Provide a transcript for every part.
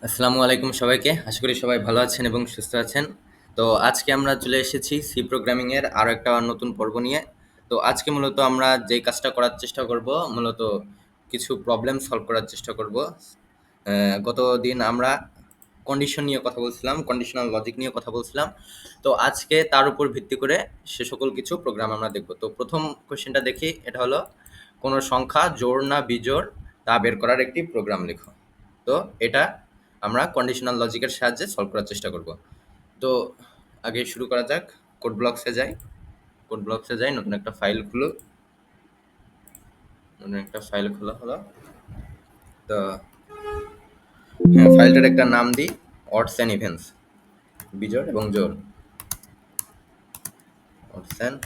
আসসালামু আলাইকুম সবাইকে। আশা করি সবাই ভালো আছেন এবং সুস্থ আছেন। তো আজকে আমরা চলে এসেছি সি প্রোগ্রামিং এর আরো একটা নতুন পর্ব নিয়ে। তো আজকে মূলত আমরা যেই কাজটা করার চেষ্টা করব, মূলত কিছু প্রবলেম সলভ করার চেষ্টা করব। গতদিন আমরা কন্ডিশন নিয়ে কথা বলছিলাম, কন্ডিশনাল লজিক নিয়ে কথা বলছিলাম। তো আজকে তার উপর ভিত্তি করে সে সকল কিছু প্রোগ্রাম আমরা দেখব। তো প্রথম কোশ্চেনটা দেখি, এটা হলো কোনো সংখ্যা জোড় না বিজোড় তা বের করার একটি প্রোগ্রাম লেখো। তো এটা আমরা কন্ডিশনাল লজিকের সাহায্যে সলভ করার চেষ্টা করব। তো আগে শুরু করা যাক। কোড ব্লকসে যাই, নতুন একটা ফাইল খুলো। নতুন একটা ফাইল খোলা হলো। তো হ্যাঁ, ফাইলটার একটা নাম দিই, অডস অ্যান্ড ইভেন্টস, বিজোড় এবং জোড়। Ods and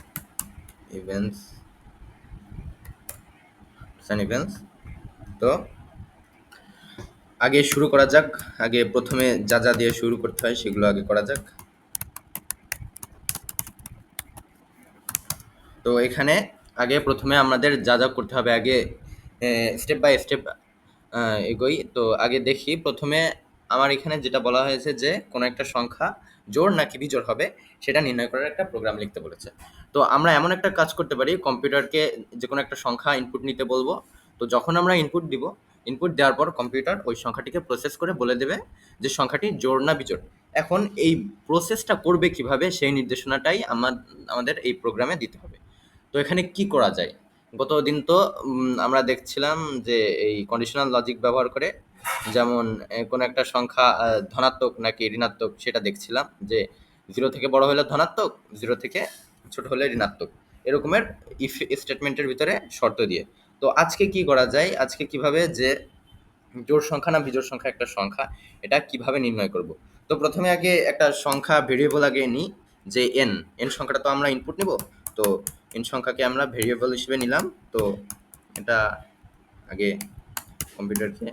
events, events. তো আগে শুরু করা যাক। আগে প্রথমে যা যা দিয়ে শুরু করতে হয় সেগুলো আগে করা যাক। তো এখানে আগে প্রথমে আমাদের যা যা করতে হবে, আগে স্টেপ বাই স্টেপ এগোই। তো আগে দেখি, প্রথমে আমার এখানে যেটা বলা হয়েছে যে কোনো একটা সংখ্যা জোড় নাকি বিজোড় হবে সেটা নির্ণয় করার একটা প্রোগ্রাম লিখতে বলেছে। তো আমরা এমন একটা কাজ করতে পারি, কম্পিউটারকে যে কোনো একটা সংখ্যা ইনপুট নিতে বলবো। তো যখন আমরা ইনপুট দিব, ইনপুট দেওয়ার পর কম্পিউটার ওই সংখ্যাটিকে প্রসেস করে বলে দেবে যে সংখ্যাটি জোড় না বিজোড়। এখন এই প্রসেসটা করবে কিভাবে সেই নির্দেশনাটাই আমাদের এই প্রোগ্রামে দিতে হবে। তো এখানে কি করা যায়? গতদিন তো আমরা দেখছিলাম যে এই কন্ডিশনাল লজিক ব্যবহার করে, যেমন কোনো একটা সংখ্যা ধনাত্মক নাকি ঋণাত্মক সেটা দেখছিলাম, যে 0 থেকে বড় হলে ধনাত্মক, 0 থেকে ছোট হলে ঋণাত্মক, এরকমের ইফ স্টেটমেন্টের ভিতরে শর্ত দিয়ে। তো আজকে কি করা যায়? আজকে কিভাবে যে জোড় সংখ্যা না বিজোড় সংখ্যা একটা সংখ্যা, এটা কিভাবে নির্ণয় করব? তো প্রথমে আগে একটা সংখ্যা ভেরিয়েবল আগে নিই, যে এন। এন সংখ্যাটা তো আমরা ইনপুট নিব। তো এন সংখ্যাকে আমরা ভেরিয়েবল হিসেবে নিলাম। তো এটা আগে কম্পিউটারকে,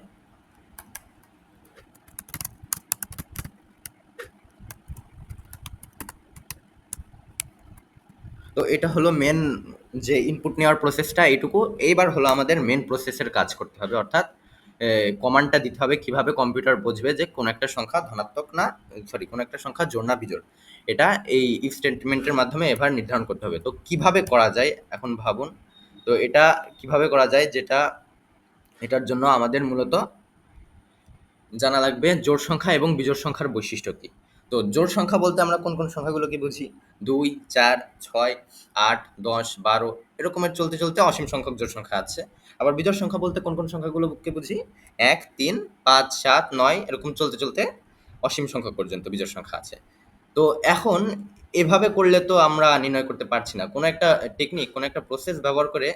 তো এটা হলো মেন, যে ইনপুট নেওয়ার প্রসেসটা এইটুকু। এইবার হলো আমাদের মেন প্রসেসের কাজ করতে হবে, অর্থাৎ কমান্ডটা দিতে হবে কিভাবে কম্পিউটার বুঝবে যে কোন একটা সংখ্যা ধনাত্মক না, সরি, কোন একটা সংখ্যা জোড় না বিজোড়। এটা এই ইফ স্টেটমেন্টের মাধ্যমে এবার নির্ধারণ করতে হবে। তো কিভাবে করা যায় এখন ভাবুন। তো এটা কিভাবে করা যায়, যেটা এটার জন্য আমাদের মূলত জানা লাগবে জোড় সংখ্যা এবং বিজোড় সংখ্যার বৈশিষ্ট্য কী। তো জোড় সংখ্যা বলতে আমরা কোন কোন সংখ্যাগুলোকে বুঝি? 2, 4, 6, 8, 10, 12 এরকমের চলতে চলতে অসীম সংখ্যক জোড় সংখ্যা আছে। আবার বিজোড় সংখ্যা বলতে কোন কোন সংখ্যাগুলোকে বুঝি? 1, 3, 5, 7, 9 এরকম চলতে চলতে অসীম সংখ্যক পর্যন্ত বিজোড় সংখ্যা আছে। তো এখন এভাবে করলে তো আমরা নির্ণয় করতে পারছি না। কোনো একটা টেকনিক, কোনো একটা প্রসেস ব্যবহার করে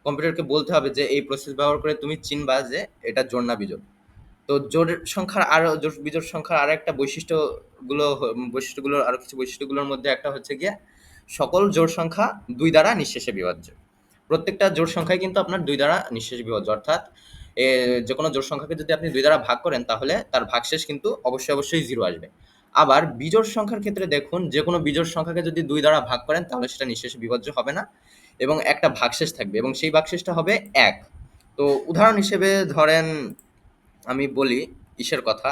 কম্পিউটারকে বলতে হবে যে এই প্রসেস ব্যবহার করে তুমি চিনবা যে এটা জোড় না বিজোড়। তো জোড়ের সংখ্যার আরো বিজোড় সংখ্যার আরেকটা বৈশিষ্ট্যগুলোর আরো কিছু বৈশিষ্ট্যগুলোর মধ্যে একটা হচ্ছে গিয়ে, সকল জোড় সংখ্যা 2 দ্বারা নিঃশেষে বিভাজ্য। প্রত্যেকটা জোড় সংখ্যাই কিন্তু আপনার 2 দ্বারা নিঃশেষে বিভাজ্য, অর্থাৎ যেকোনো জোড় সংখ্যাকে যদি আপনি 2 দ্বারা ভাগ করেন তাহলে তার ভাগশেষ কিন্তু অবশ্যই 0 আসবে। আবার বিজোড় সংখ্যার ক্ষেত্রে দেখুন, যেকোনো বিজোড় সংখ্যাকে যদি 2 দ্বারা ভাগ করেন তাহলে সেটা নিঃশেষে বিভাজ্য হবে না, এবং একটা ভাগশেষ থাকবে এবং সেই ভাগশেষটা হবে 1। তো উদাহরণ হিসেবে ধরেন, আমি বলি ইসের কথা,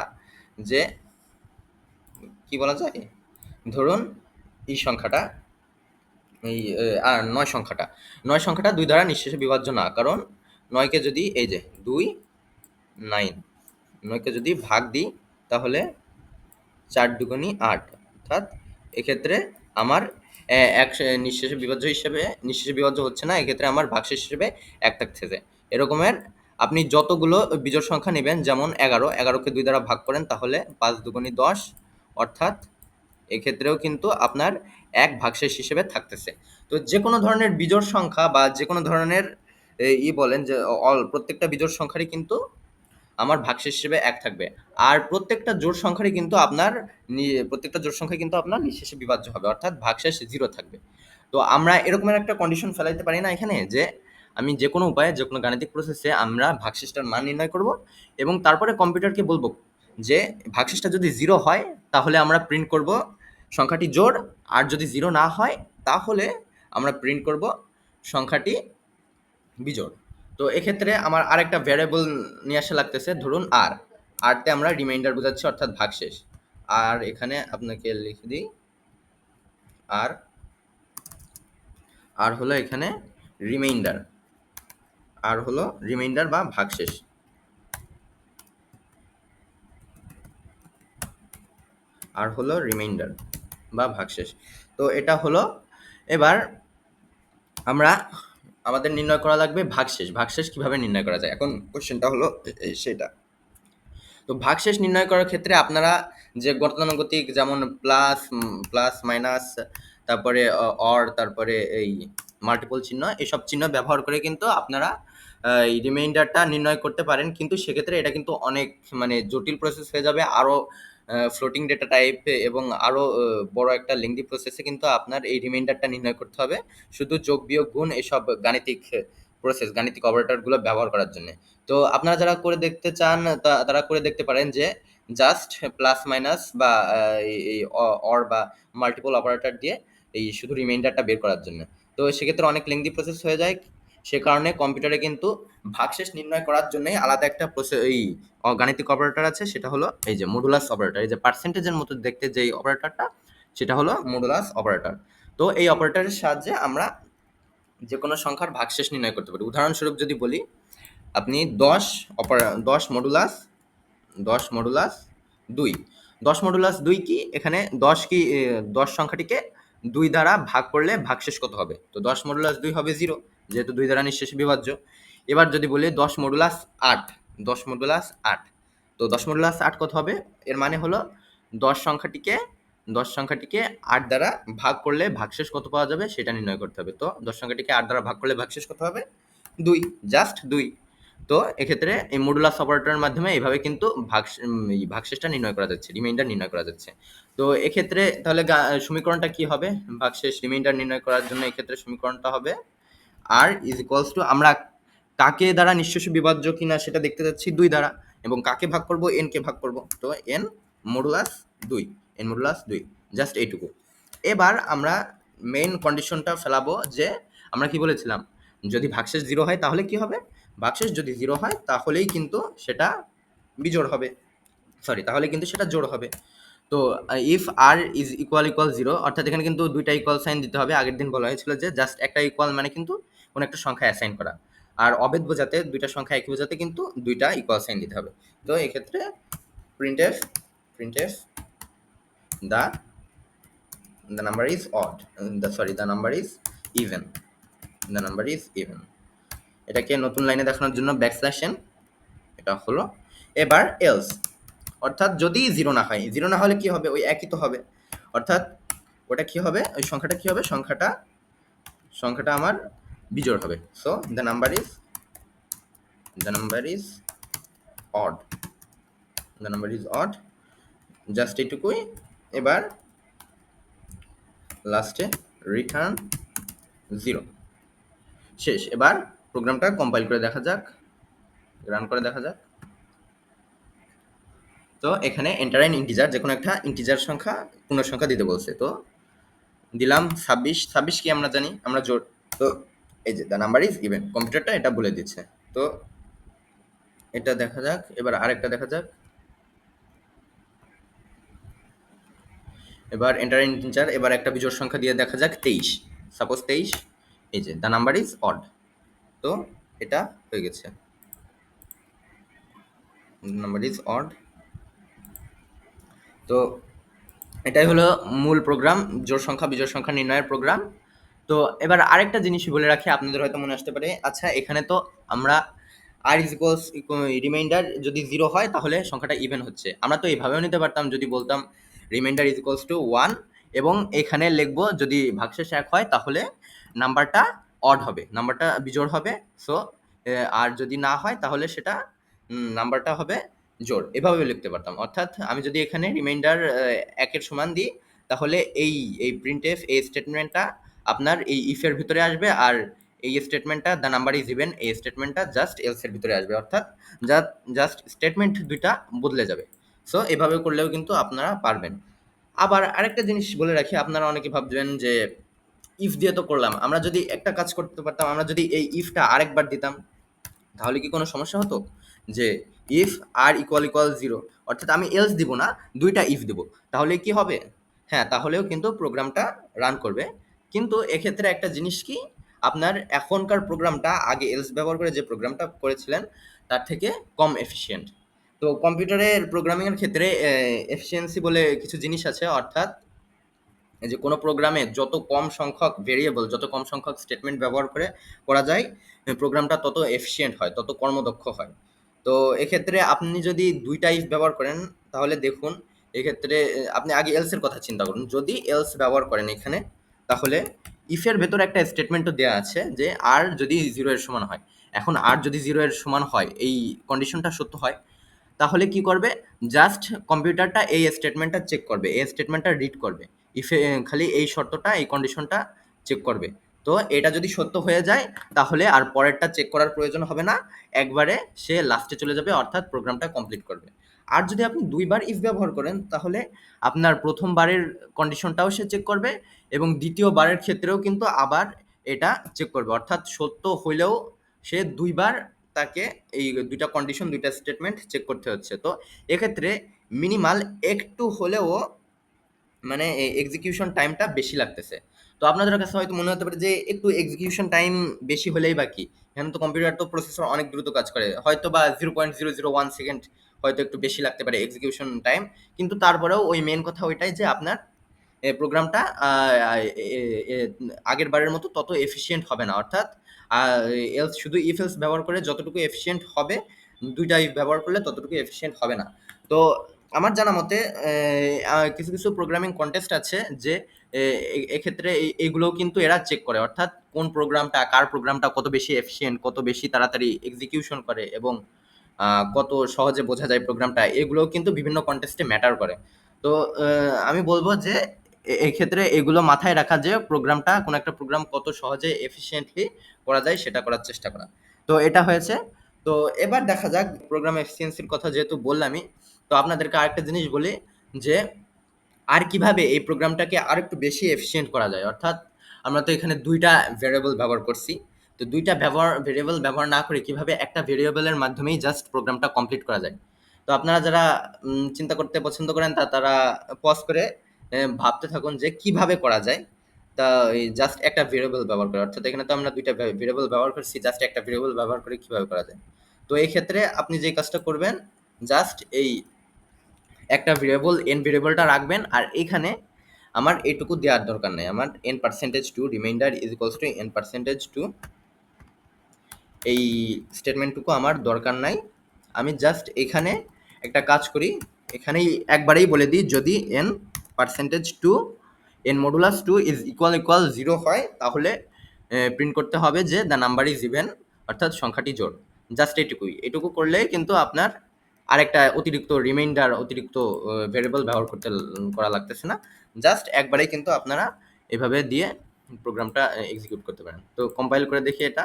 যে কি বলা যায়, ধরুন এই সংখ্যাটা, এই আর 9 সংখ্যাটা 2 দ্বারা নিঃশেষে বিভাজ্য না, কারণ 9কে যদি এই যে 2, 9, 9কে যদি ভাগ দিই তাহলে 4 দুগুণী 8, অর্থাৎ এক্ষেত্রে আমার এক নিঃশেষে বিভাজ্য হচ্ছে না, এক্ষেত্রে আমার ভাগশেষ হিসেবে 1 থাকছে। এরকমের আপনি যতগুলো বিজোড় সংখ্যা নেবেন, যেমন 11কে 2 দ্বারা ভাগ করেন তাহলে 5 দুগুণী 10, অর্থাৎ এক্ষেত্রেও কিন্তু আপনার 1 ভাগশেষ হিসেবে থাকতেছে। তো যে কোনো ধরনের বিজোড় সংখ্যা বা যে কোনো ধরনের বলেন যে প্রত্যেকটা বিজোড় সংখ্যারই কিন্তু আমার ভাগশেষ হিসেবে 1 থাকবে। আর প্রত্যেকটা জোড় সংখ্যা কিন্তু আপনার নিঃশেষে বিভাজ্য হবে, অর্থাৎ ভাগশেষ 0 থাকবে। তো আমরা এরকমের একটা কন্ডিশন ফেলাইতে পারি না এখানে, যে আমি যে কোনো উপায়ে, যে কোনো গাণিতিক প্রসেসে আমরা ভাগশেষটার মান নির্ণয় করব এবং তারপরে কম্পিউটারকে বলবো যে ভাগশেষটা যদি 0 হয় তাহলে আমরা প্রিন্ট করব সংখ্যাটি জোড়, আর যদি 0 না হয় তাহলে আমরা প্রিন্ট করব সংখ্যাটি বিজোড়। তো এক্ষেত্রে আমার আরেকটা ভ্যারিয়েবল নিয়ে আসা লাগতেছে, ধরুন আর। আরতে আমরা রিমাইন্ডার বোঝাচ্ছি, অর্থাৎ ভাগশেষ। আর এখানে আপনাকে লিখে দিই আর আর হলো এখানে রিমাইন্ডার, আর হলো রিমাইন্ডার বা ভাগশেষ। আর হলো রিমাইন্ডার বা ভাগশেষ। তো এটা হলো, এবার আমরা আমাদের নির্ণয় করা লাগবে ভাগশেষ। ভাগশেষ কিভাবে নির্ণয় করা যায়, এখন কোশ্চেনটা হলো সেটা। তো ভাগশেষ নির্ণয় করার ক্ষেত্রে আপনারা যে গতানুগতিক, যেমন প্লাস, প্লাস মাইনাস, তারপরে অর, তারপরে এই মাল্টিপল চিহ্ন, এসব চিহ্ন ব্যবহার করে কিন্তু আপনারা এই রিমাইন্ডারটা নির্ণয় করতে পারেন। কিন্তু সেক্ষেত্রে এটা কিন্তু অনেক মানে জটিল প্রসেস হয়ে যাবে, আরও ফ্লোটিং ডেটা টাইপ এবং আরও বড় একটা লেংদি প্রসেসে কিন্তু আপনার এই রিমাইন্ডারটা নির্ণয় করতে হবে, শুধু যোগ বিয়োগ গুণ এসব গাণিতিক প্রসেস, গাণিতিক অপারেটরগুলো ব্যবহার করার জন্য। তো আপনারা যারা করে দেখতে চান তারা করে দেখতে পারেন যে জাস্ট প্লাস মাইনাস বা এই অর বা মাল্টিপল অপারেটর দিয়ে এই শুধু রিমাইন্ডারটা বের করার জন্য। তো সেক্ষেত্রে অনেক লেংদি প্রসেস হয়ে যায়, সে কারণে কম্পিউটারে কিন্তু ভাগশেষ নির্ণয় করার জন্যই আলাদা একটা এই গাণিতিক অপারেটর আছে, সেটা হলো এই যে মডুলাস অপারেটর। এই যে পার্সেন্টেজের মতো দেখতে যে অপারেটরটা, সেটা হলো মডুলাস অপারেটর। তো এই অপারেটরের সাহায্যে আমরা যে কোনো সংখ্যার ভাগশেষ নির্ণয় করতে পারি। উদাহরণস্বরূপ যদি বলি, আপনি 10 মডুলাস 10 মডুলাস 2, 10 মডুলাস 2 কি, এখানে 10 কি 10 সংখ্যাটিকে 2 দ্বারা ভাগ করলে ভাগশেষ কত হবে? তো 10 মডুলাস 2 হবে 0, যেহেতু 2 দ্বারা নিঃশেষে বিভাজ্য। এবার যদি বলি 10 মডুলাস 8, 10 মডুলাস 8, তো 10 মডুলাস 8 কত হবে? এর মানে হলো 10 সংখ্যাটিকে 10 সংখ্যাটিকে 8 দ্বারা ভাগ করলে ভাগশেষ কত পাওয়া যাবে সেটা নির্ণয় করতে হবে। তো 10 সংখ্যাটিকে 8 দ্বারা ভাগ করলে ভাগশেষ কত হবে? 2, জাস্ট 2। তো এক্ষেত্রে এই মডুলাস অপারেটরের মাধ্যমে এইভাবে কিন্তু এই ভাগশেষটা নির্ণয় করা যাচ্ছে, রিমাইন্ডার নির্ণয় করা যাচ্ছে। তো এক্ষেত্রে তাহলে সমীকরণটা কি হবে ভাগশেষ রিমাইন্ডার নির্ণয় করার জন্য? এক্ষেত্রে সমীকরণটা হবে আর ইজ ইকুয়ালস টু, আমরা কাকে দ্বারা নিঃশেষে বিভাজ্য কিনা সেটা দেখতে যাচ্ছি 2 দ্বারা, এবং কাকে ভাগ করব? এন কে ভাগ করব। তো N modulus 2, N modulus 2, just এইটুকু। এবার আমরা মেইন কন্ডিশনটা ফেলাবো যে আমরা কি বলেছিলাম, যদি ভাগশেষ 0 হয় তাহলে কি হবে? ভাগশেষ যদি 0 হয় তাহলেই কিন্তু সেটা বিজোড় হবে, সরি, তাহলে কিন্তু সেটা জোড় হবে। তো if r is equal equal 0, অর্থাৎ এখানে কিন্তু দুইটা ইকুয়াল সাইন দিতে হবে। আগের দিন বলা হয়েছিল যে জাস্ট একটা ইকুয়াল মানে কিন্তু কোনো একটা সংখ্যা অ্যাসাইন করা, আর অভেদ বোঝাতে, দুইটা সংখ্যা একই বোঝাতে কিন্তু দুইটা ইকুয়াল সাইন দিতে হবে। তো এক্ষেত্রে printf printf the the number is odd, the number is even, the number is even। এটাকে নতুন লাইনে দেখানোর জন্য ব্যাকস্ল্যাশ n, এটা হলো। এবার এলস, অর্থাৎ যদি 0 না হয়, 0 না হলে কি হবে? ওই একই তো হবে, অর্থাৎ ওটা কি হবে? ওই সংখ্যাটা কি হবে? সংখ্যাটা আমার বিজোড় হবে। So the number is odd, the number is odd, just এইটুকুই। এবার লাস্টে রিটার্ন 0, শেষ। এবার প্রোগ্রামটা কম্পাইল করে দেখা যাক, রান করে দেখা যাক। তো এখানে এন্টার অ্যান ইন্টিজার, যে কোনো একটা ইন্টিজার সংখ্যা, পূর্ণ সংখ্যা দিতে বলছে। তো দিলাম 26, 26 কি আমরা জানি, আমরা জোড়। তো এই যে দ্য নাম্বার ইজ ইভেন, কম্পিউটারটা এটা বলে দিচ্ছে। তো এটা দেখা যাক, এবার আরেকটা দেখা যাক। এবার এন্টার ইন্টিজার, এবার একটা বিজোড় সংখ্যা দিয়ে দেখা যাক 23, সাপোজ 23। এই যে দ্য নাম্বার ইজ অড, তো এটা হয়ে গেছে, নাম্বার ইজ অড। তো এটাই হলো মূল প্রোগ্রাম, জোড় সংখ্যা বিজোড় সংখ্যা নির্ণয়ের প্রোগ্রাম। তো এবার আরেকটা জিনিস বলে রাখি, আপনাদের হয়তো মনে আসতে পারে, আচ্ছা এখানে তো আমরা আর ইজ ইকুয়ালস রিমাইন্ডার যদি 0 হয় তাহলে সংখ্যাটা ইভেন হচ্ছে। আমরা তো এইভাবেও নিতে পারতাম, যদি বলতাম রিমাইন্ডার ইজ ইকুয়ালস টু 1, এবং এখানে লিখবো যদি ভাগশেষ 1 হয় তাহলে নাম্বারটা অড হবে, নাম্বারটা বিজোড় হবে। সো আর যদি না হয় তাহলে সেটা নাম্বারটা হবে জোড়, এভাবে লিখতে পারতাম। অর্থাৎ আমি যদি এখানে রিমাইন্ডার 1-এর সমান দিই, তাহলে এই প্রিন্টএফ এই স্টেটমেন্টটা আপনার এই ইফের ভিতরে আসবে, আর এই স্টেটমেন্টটা দ্য নাম্বার ইজ ইভেন, এই স্টেটমেন্টটা জাস্ট এলস এর ভিতরে আসবে, অর্থাৎ জাস্ট স্টেটমেন্ট দুইটা বদলে যাবে। সো এভাবে করলেও কিন্তু আপনারা পারবেন। আবার আরেকটা জিনিস বলে রাখি, আপনারা অনেকে ভাববেন যে ইফ দিয়ে তো করলাম, আমরা যদি একটা কাজ করতে পারতাম, আমরা যদি এই ইফটা আরেকবার দিতাম তাহলে কি কোনো সমস্যা হতো? যে if r equal equal zero, অর্থাৎ আমি এলস দিব না, দুইটা ইফ দিব, তাহলে কি হবে? হ্যাঁ, তাহলেও কিন্তু প্রোগ্রামটা রান করবে। কিন্তু এক্ষেত্রে একটা জিনিস কি, আপনার এখনকার প্রোগ্রামটা আগে এলস ব্যবহার করে যে প্রোগ্রামটা করেছিলেন তার থেকে কম এফিশিয়েন্ট। তো কম্পিউটারের প্রোগ্রামিংয়ের ক্ষেত্রে এফিসিয়েন্সি বলে কিছু জিনিস আছে, অর্থাৎ এই যে কোনো প্রোগ্রামে যত কম সংখ্যক ভেরিয়েবল, যত কম সংখ্যক স্টেটমেন্ট ব্যবহার করে করা যায়, প্রোগ্রামটা তত এফিশিয়েন্ট হয়, তত কর্মদক্ষ হয়। তো এক্ষেত্রে আপনি যদি দুইটা ইফ ব্যবহার করেন, তাহলে দেখুন এক্ষেত্রে আপনি আগে এলসের কথা চিন্তা করুন। যদি এলস ব্যবহার করেন এখানে, তাহলে ইফের ভেতর একটা স্টেটমেন্টও দেওয়া আছে যে আর যদি জিরো এর সমান হয়। এখন আর যদি জিরো এর সমান হয়, এই কন্ডিশনটা সত্য হয়, তাহলে কি করবে? জাস্ট কম্পিউটারটা এই স্টেটমেন্টটা চেক করবে, এই স্টেটমেন্টটা রিড করবে। ইফে খালি এই শর্তটা, এই কন্ডিশনটা চেক করবে। তো এটা যদি সত্য হয়ে যায়, তাহলে আর পরেরটা চেক করার প্রয়োজন হবে না, একবারে সে লাস্টে চলে যাবে, অর্থাৎ প্রোগ্রামটা কমপ্লিট করবে। আর যদি আপনি দুইবার ইফ ব্যবহার করেন, তাহলে আপনার প্রথমবারের কন্ডিশনটাও সে চেক করবে, এবং দ্বিতীয়বারের ক্ষেত্রেও কিন্তু আবার এটা চেক করবে, অর্থাৎ সত্য হইলেও সে দুইবার তাকে এই দুইটা কন্ডিশন, দুইটা স্টেটমেন্ট চেক করতে হচ্ছে। তো এক্ষেত্রে মিনিমাল একটু হলেও মানে এক্সিকিউশন টাইমটা বেশি লাগতেছে। তো আপনাদের কাছে হয়তো মনে হতে পারে যে একটু এক্সিকিউশন টাইম বেশি হলেই বা কি, এখানে তো কম্পিউটার তো প্রসেসর অনেক দ্রুত কাজ করে, হয়তো বা 0.001 সেকেন্ড হয়তো একটু বেশি লাগতে পারে এক্সিকিউশন টাইম। কিন্তু তারপরেও ওই মেন কথা ওইটাই যে আপনার প্রোগ্রামটা আগের বারের মতো তত এফিশিয়েন্ট হবে না, অর্থাৎ এলস শুধু ইফ এলস ব্যবহার করে যতটুকু এফিশিয়েন্ট হবে, দুইটা ইফ ব্যবহার করলে ততটুকু এফিশিয়েন্ট হবে না। তো আমার জানা মতে কিছু কিছু প্রোগ্রামিং কন্টেস্ট আছে যে এক্ষেত্রে এইগুলোও কিন্তু এরা চেক করে, অর্থাৎ কোন প্রোগ্রামটা, কার প্রোগ্রামটা কত বেশি এফিশিয়েন্ট, কত বেশি তাড়াতাড়ি এক্সিকিউশন করে, এবং কত সহজে বোঝা যায় প্রোগ্রামটা, এগুলোও কিন্তু বিভিন্ন কন্টেস্টে ম্যাটার করে। তো আমি বলবো যে এক্ষেত্রে এগুলো মাথায় রাখা, যে প্রোগ্রামটা, কোনো একটা প্রোগ্রাম কত সহজে এফিশিয়েন্টলি করা যায় সেটা করার চেষ্টা করা। তো এটা হয়েছে। তো এবার দেখা যাক প্রোগ্রাম এফিসিয়েন্সির কথা যেহেতু বললামই, তো আপনাদেরকে আরেকটা জিনিস বলি, যে আর কিভাবে এই প্রোগ্রামটাকে আরেকটু বেশি এফিশিয়েন্ট করা যায়। অর্থাৎ আমরা তো এখানে দুইটা ভেরিয়েবল ব্যবহার করছি। তো দুইটা ভেরিয়েবল ব্যবহার না করে কিভাবে একটা ভেরিয়েবলের মাধ্যমেই জাস্ট প্রোগ্রামটা কমপ্লিট করা যায়। তো আপনারা যারা চিন্তা করতে পছন্দ করেন, তারা পজ করে ভাবতে থাকুন যে কিভাবে করা যায়। তা এই জাস্ট একটা ভেরিয়েবল ব্যবহার করে, অর্থাৎ এখানে তো আমরা দুইটা ভেরিয়েবল ব্যবহার করছি, জাস্ট একটা ভেরিয়েবল ব্যবহার করে কিভাবে করা যায়। তো এই ক্ষেত্রে আপনি যে কাজটা করবেন, জাস্ট এই একটা ভেরিয়েবল এন ভেরিয়েবলটা রাখবেন, আর এখানে আমার এটুকু দেওয়ার দরকার নেই, আমার n percentage two reminder is equals to n percentage two, এই স্টেটমেন্টটুকু আমার দরকার নাই। আমি জাস্ট এখানে একটা কাজ করি, এখানেই একবারেই বলে দিই, যদি n percentage two n modulus two is equal equal zero হয়, তাহলে প্রিন্ট করতে হবে যে দ্য নাম্বার ইজ ইভেন, অর্থাৎ সংখ্যাটি জোড়। জাস্ট এইটুকুই, এটুকু করলে কিন্তু আপনার আরেকটা অতিরিক্ত রিমাইন্ডার, অতিরিক্ত ভেরিয়েবল ব্যবহার করতে করা লাগতেছে না। জাস্ট একবারেই কিন্তু আপনারা এভাবে দিয়ে প্রোগ্রামটা এক্সিকিউট করতে পারেন। তো কম্পাইল করে দেখি এটা,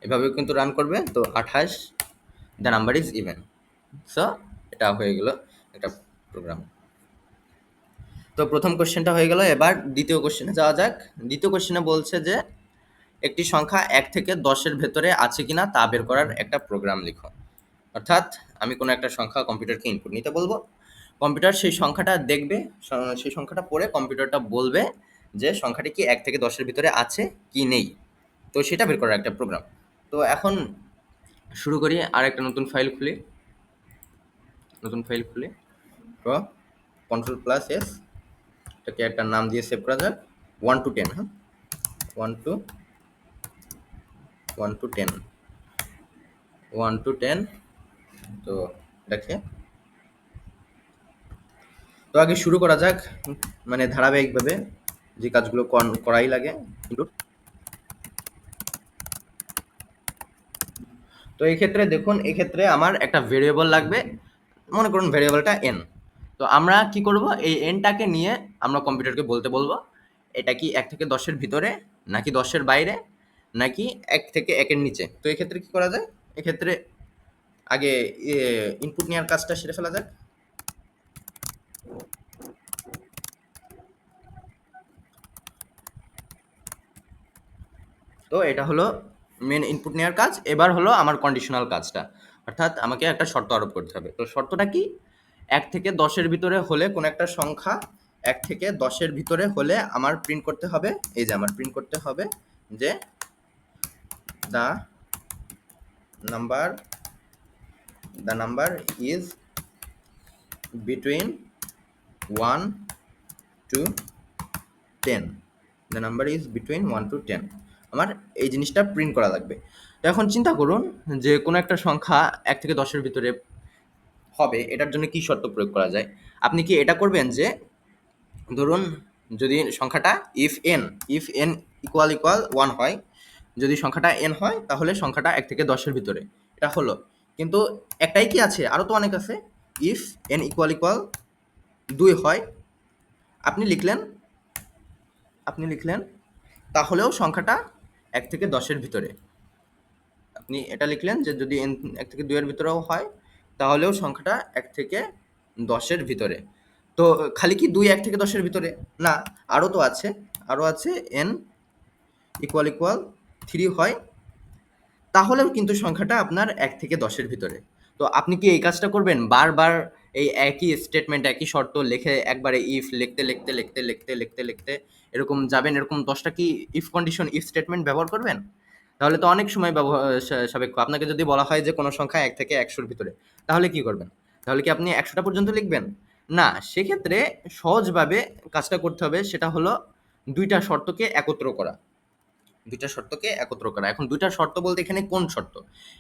এভাবেও কিন্তু রান করবে। তো 28, the number is even. So এটা হয়ে গেল একটা প্রোগ্রাম। তো প্রথম কোশ্চেনটা হয়ে গেল, এবার দ্বিতীয় কোশ্চেনে যাওয়া যাক। দ্বিতীয় কোশ্চেনে বলছে যে একটি সংখ্যা 1 থেকে 10-এর ভেতরে আছে কিনা তা বের করার একটা প্রোগ্রাম লিখো। অর্থাৎ আমি কোনো একটা সংখ্যা কম্পিউটারকে ইনপুট নিতে বলবো, কম্পিউটার সেই সংখ্যাটা দেখবে, সেই সংখ্যাটা পড়ে কম্পিউটারটা বলবে যে সংখ্যাটি কি 1 থেকে 10-এর ভিতরে আছে কি নেই। তো সেটা বের করার একটা প্রোগ্রাম। তো এখন শুরু করি, আর একটা নতুন ফাইল খুলি, তো Ctrl+S, এটাকে একটা নাম দিয়ে সেভ করা যাক, 1 to 10। হ্যাঁ, 1 to 10, 1 to 10। তো দেখে, তো আগে শুরু করা যাক, মানে ধারাবাহিকভাবে যে কাজগুলো করাই লাগে। তো এই ক্ষেত্রে দেখুন, এক্ষেত্রে আমার একটা ভেরিয়েবল লাগবে, মনে করুন ভেরিয়েবলটা এন। তো আমরা কি করব, এই এনটাকে নিয়ে আমরা কম্পিউটারকে বলতে বলবো এটা কি 1 থেকে 10-এর ভিতরে, নাকি 10-এর বাইরে, নাকি 1 থেকে 1-এর নিচে। তো এক্ষেত্রে কি করা যায়, এক্ষেত্রে আগে ইনপুট নেওয়ার কাজটা সেরে ফেলা যাক। তো এটা হলো মেন ইনপুট নেওয়ার কাজ। এবার হলো আমার কন্ডিশনাল কাজটা, অর্থাৎ আমাকে একটা শর্ত আরোপ করতে হবে। তো শর্তটা কি? ১ থেকে ১০-এর ভিতরে হলে কোনো একটা সংখ্যা ১ থেকে ১০-এর ভিতরে হলে আমার প্রিন্ট করতে হবে, এই যে আমার প্রিন্ট করতে হবে যে the number is between 1 to 10, the number is between 1 to 10, আমার এই জিনিসটা প্রিন্ট করা লাগবে। তো এখন চিন্তা করুন যে কোনো একটা সংখ্যা ১ থেকে ১০-এর ভিতরে হবে, এটার জন্য কি শর্ত প্রয়োগ করা যায়? আপনি কি এটা করবেন যে ধরুন যদি সংখ্যাটা ইফ এন ইকুয়াল 1 হয়, যদি সংখ্যাটা n হয় তাহলে সংখ্যাটা ১ থেকে ১০-এর ভিতরে, এটা হলো। কিন্তু একটাই কি আছে? আরও তো অনেক আছে। ইফ n ইকুয়াল ২ হয়, আপনি লিখলেন তাহলেও সংখ্যাটা ১ থেকে ১০-এর ভিতরে। আপনি এটা লিখলেন যে যদি n ১ থেকে ২ এর ভিতরেও হয় তাহলেও সংখ্যাটা ১ থেকে ১০-এর ভিতরে। তো খালি কি ২ ১ থেকে ১০-এর ভিতরে? না, আরও তো আছে। আরও আছে n ইকুয়াল ৩ হয়, তাহলেও কিন্তু সংখ্যাটা আপনার ১ থেকে ১০-এর ভিতরে। তো আপনি কি এই কাজটা করবেন? বারবার এই একই স্টেটমেন্ট, একই শর্ত লিখে একবারে ইফ লিখতে এরকম যাবেন, এরকম ১০টা কি ইফ কন্ডিশন, ইফ স্টেটমেন্ট ব্যবহার করবেন? তাহলে তো অনেক সময় সাপেক্ষ। আপনাকে যদি বলা হয় যে কোনো সংখ্যা ১ থেকে ১০০-র ভিতরে, তাহলে কি করবেন? তাহলে কি আপনি ১০০টা পর্যন্ত লিখবেন? না, সেক্ষেত্রে সহজভাবে কাজটা করতে হবে, সেটা হলো ২ টা শর্তকে একত্র করা। ২ টা শর্তকে একত্র করা। এখন ২ টা শর্ত বলতে এখানে কোন শর্ত?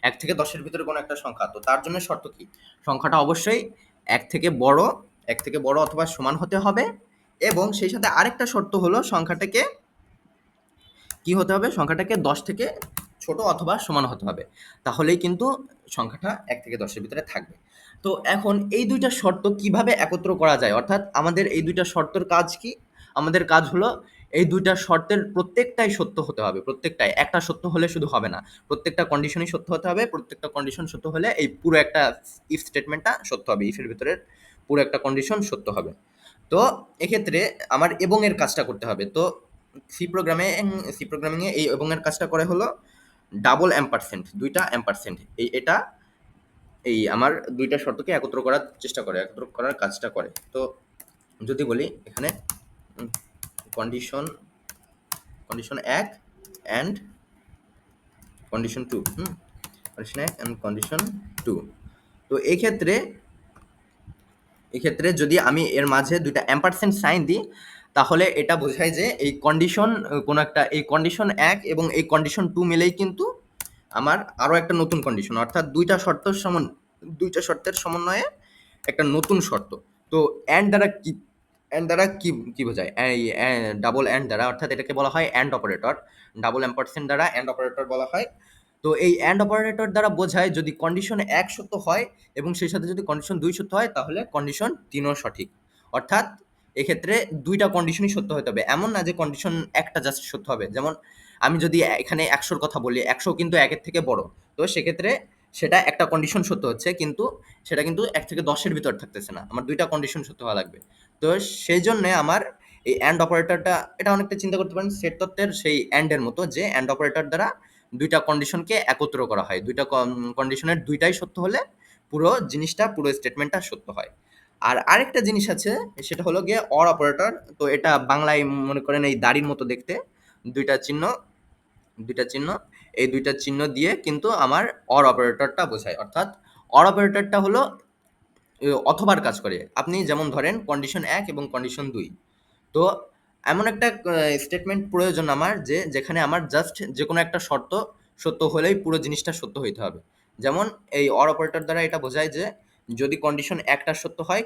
১ থেকে ১০-এর ভিতরে কোনো একটা সংখ্যা। তো তার জন্য শর্ত কি? সংখ্যাটা অবশ্যই ১ থেকে বড়, ১ থেকে বড় অথবা সমান হতে হবে, এবং সেই সাথে আরেকটা শর্ত হলো সংখ্যাটাকে কি হতে হবে? সংখ্যাটাকে ১০ থেকে ছোট অথবা সমান হতে হবে। তাহলেই কিন্তু সংখ্যাটা ১ থেকে ১০-এর ভিতরে থাকবে। তো এখন এই ২ টা শর্ত কিভাবে একত্র করা যায়? অর্থাৎ আমাদের এই ২ টা শর্তের কাজ কি? আমাদের কাজ হলো এই ২ টা শর্তের প্রত্যেকটাই সত্য হতে হবে। প্রত্যেকটাই। একটা সত্য হলে শুধু হবে না। প্রত্যেকটা কন্ডিশনই সত্য হতে হবে। প্রত্যেকটা কন্ডিশন সত্য হলে এই পুরো একটা ইফ স্টেটমেন্টটা সত্য হবে। ইফের ভিতরের পুরো একটা কন্ডিশন সত্য হবে। তো এক্ষেত্রে আমার এবং এর কাজটা করতে হবে। তো সি প্রোগ্রামিংয়ে এই এবং এর কাজটা করে হলো ডাবল অ্যাম্পারসেন্ট, ২ টা অ্যাম্পারসেন্ট। এটা আমার ২ টা শর্তকে একত্র করার চেষ্টা করে, একত্র করার কাজটা করে। তো যদি বলি এখানে condition ১ and condition 2, condition ১ and condition 2। তো এক্ষেত্রে যদি আমি এর মাঝে ২ টা অ্যাম্পারসেন্ট সাইন দিই, তাহলে এটা বোঝায় যে এই কন্ডিশন কোনো একটা, এই কন্ডিশন ১ এবং এই কন্ডিশন 2 মিলেই কিন্তু আমার আরও একটা নতুন কন্ডিশন, অর্থাৎ ২ টা শর্তের সমন্বয়ে একটা নতুন শর্ত। তো অ্যান্ড দ্বারা কি বোঝায়? এই ডাবল অ্যান্ড দ্বারা, অর্থাৎ এটাকে বলা হয় অ্যান্ড অপারেটর। ডাবল অ্যাম্পারসেন্ট দ্বারা অ্যান্ড অপারেটর বলা হয়। তো এই অ্যান্ড অপারেটর দ্বারা বোঝায় যদি কন্ডিশন ১ সত্য হয় এবং সেই সাথে যদি কন্ডিশন ২ সত্য হয়, তাহলে কন্ডিশন ৩ ও সঠিক। অর্থাৎ এক্ষেত্রে ২ টা কন্ডিশনই সত্য হতে হবে। এমন না যে কন্ডিশন একটা জাস্ট সত্য হবে। যেমন আমি যদি এখানে ১০০-র কথা বলি, ১০০ কিন্তু ১ এর থেকে বড়। তো সেক্ষেত্রে সেটা একটা কন্ডিশন সত্য হচ্ছে, কিন্তু সেটা কিন্তু ১ থেকে ১০-এর ভিতর থাকতেছে না। আমার ২ টা কন্ডিশন সত্য হওয়া লাগবে। তো সেইজন্যে আমার এই অ্যান্ড অপারেটরটা, এটা অনেকটা চিন্তা করতে পারেন সেট তত্ত্বের সেই অ্যান্ড এর মতো, যে অ্যান্ড অপারেটর দ্বারা ২ টা কন্ডিশনকে একত্র করা হয়। ২ টা কন্ডিশনের ২ টাই সত্য হলে পুরো জিনিসটা, পুরো স্টেটমেন্টটা সত্য হয়। আর আরেকটা জিনিস আছে, সেটা হলো গিয়ে অর অপারেটর। তো এটা বাংলায় মনে করেন এই দাড়ির মতো দেখতে, ২ টা চিহ্ন, ২ টা চিহ্ন, এই ২ টা চিহ্ন দিয়ে কিন্তু আমার অর অপারেটরটা বোঝায়। অর্থাৎ অর অপারেটরটা হলো অথবার কাজ করে। আপনি যেমন ধরেন কন্ডিশন ১ এবং কন্ডিশন ২। তো এমন একটা স্টেটমেন্ট প্রয়োজন আমার, যেখানে আমার জাস্ট যেকোনো একটা শর্ত সত্য হলেই পুরো জিনিসটা সত্য হইতে হবে। যেমন এই অর অপারেটর দ্বারা এটা বোঝায় যে যদি কন্ডিশন ১ টা সত্য হয়,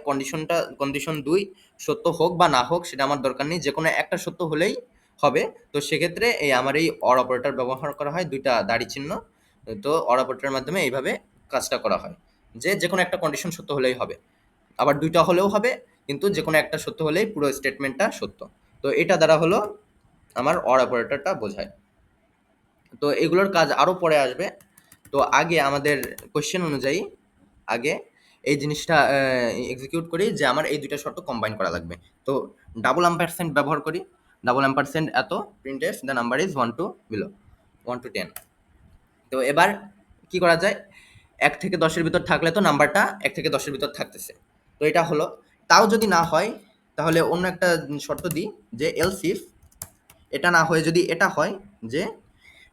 কন্ডিশন ২ সত্য হোক বা না হোক সেটা আমার দরকার নেই। যেকোনো একটা সত্য হলেই হবে। তো সেক্ষেত্রে আমার এই অর অপারেটর ব্যবহার করা হয়, ২ টা দাড়ি চিহ্ন। তো অর অপারেটরের মাধ্যমে এইভাবে কাজটা করা হয়। যেকোনো একটা কন্ডিশন সত্য হলেই হবে। আবার ২ টা হলেও হবে, কিন্তু যেকোনো একটা সত্য হলেই পুরো স্টেটমেন্টটা সত্য। তো এটা দ্বারা হলো আমার অর অপারেটরটা বোঝায়। তো এগুলোর কাজ আরও পরে আসবে। তো আগে আমাদের কোয়েশ্চেন অনুযায়ী আগে এই জিনিসটা এক্সিকিউট করি যে আমার এই ২ টা শর্ত কম্বাইন করা লাগবে। তো ডাবল অ্যাম্পারসেন্ট ব্যবহার করি। ডাবল অ্যাম্পারসেন্ট এত printf the number is 1 to 10। তো এবার কি করা যায়, ১ থেকে ১০ এর ভিতর থাকলে তো নাম্বারটা ১ থেকে ১০ এর ভিতর থাকতেছে। তো এটা হলো। তাও যদি না হয় তাহলে অন্য একটা শর্ত দিই যে এলস ইফ এটা না হয়ে যদি এটা হয় যে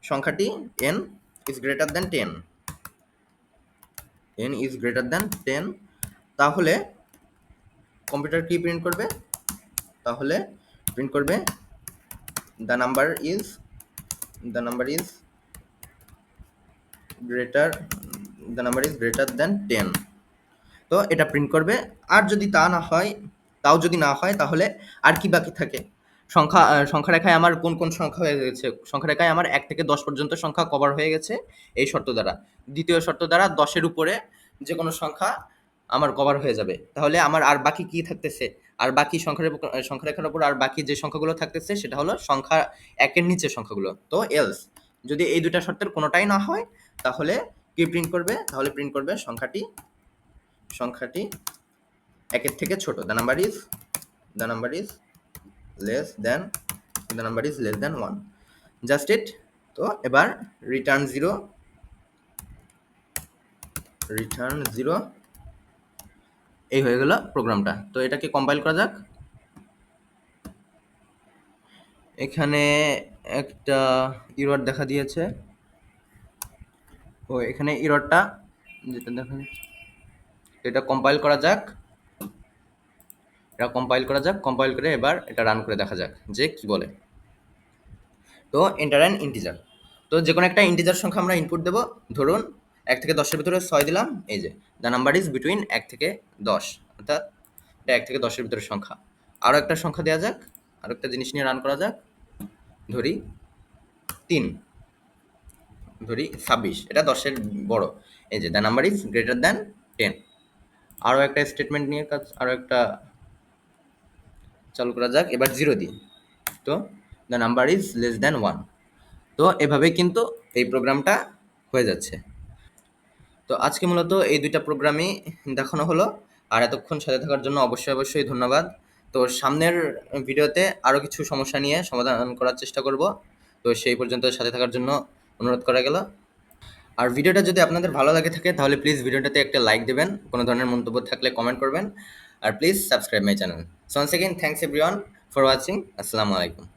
সংখ্যাটি n is greater than 10, n is greater than 10, তাহলে কম্পিউটার কি প্রিন্ট করবে? তাহলে প্রিন্ট করবে the number is greater the number is greater than 10। তো এটা প্রিন্ট করবে। আর যদি তা না হয়, তাও যদি না হয় তাহলে আর কি বাকি থাকে? সংখ্যা রেখায় আমার কোন, কোন সংখ্যা হয়ে গেছে? সংখ্যা রেখায় আমার ১ থেকে ১০ পর্যন্ত সংখ্যা কভার হয়ে গেছে এই শর্ত দ্বারা। দ্বিতীয় শর্ত দ্বারা ১০ এর উপরে যেকোনো সংখ্যা আমার কভার হয়ে যাবে। তাহলে আমার আর বাকি কি থাকতেছে? আর বাকি সংখ্যা রেখার উপর আর বাকি যে সংখ্যাগুলো থাকতেছে সেটা হলো সংখ্যা ১ এর নিচের সংখ্যাগুলো। তো এলস যদি এই ২ টা শর্তের কোনটাই না হয় তাহলে কি প্রিন্ট করবে? তাহলে প্রিন্ট করবে সংখ্যাটি ১ এর থেকে ছোট। the number is less than 1, just it. তো এবার রিটার্ন 0 এই হয়ে গেল প্রোগ্রামটা। তো এটাকে কম্পাইল করা যাক। এখানে একটা এরর দেখা দিয়েছে। ও এখানে এররটা যেটা দেখা, এটা কম্পাইল করা যাক। কম্পাইল করে এবার এটা রান করে দেখা যাক যে কি বলে। তো এন্টার অ্যান ইন্টিজার। তো যে কোনো একটা ইন্টিজার সংখ্যা আমরা ইনপুট দেব। ধরুন ১ থেকে ১০ এর ভিতরে ৬ দিলাম। এই যে দ্য নাম্বার ইজ বিটুইন ১ থেকে ১০, অর্থাৎ এটা ১ থেকে ১০ এর ভিতরে সংখ্যা। আরও একটা সংখ্যা দেওয়া যাক, আরও একটা জিনিস নিয়ে রান করা যাক। ধরি ৩, ধরি ২৬, এটা ১০ এর বড়। এই যে the number is greater than 10। আরও একটা স্টেটমেন্ট নিয়ে আরও একটা চালু করা যাক। এবার 0 দিই। তো the number is less than 1। তো এভাবেই কিন্তু এই প্রোগ্রামটা হয়ে যাচ্ছে। তো আজকে মূলত এই ২টা প্রোগ্রামই দেখানো হলো। আর এতক্ষণ সাথে থাকার জন্য অবশ্যই ধন্যবাদ। তো সামনের ভিডিওতে আরও কিছু সমস্যা নিয়ে সমাধান করার চেষ্টা করব। তো সেই পর্যন্ত সাথে থাকার জন্য অনুরোধ করা গেল। আর ভিডিওটা যদি আপনাদের ভালো লাগে থাকে তাহলে প্লিজ ভিডিওটাতে একটা লাইক দেবেন, কোনো ধরনের মন্তব্য থাকলে কমেন্ট করবেন, আর please subscribe my channel. So once again thanks everyone for watching. আসসালামু আলাইকুম।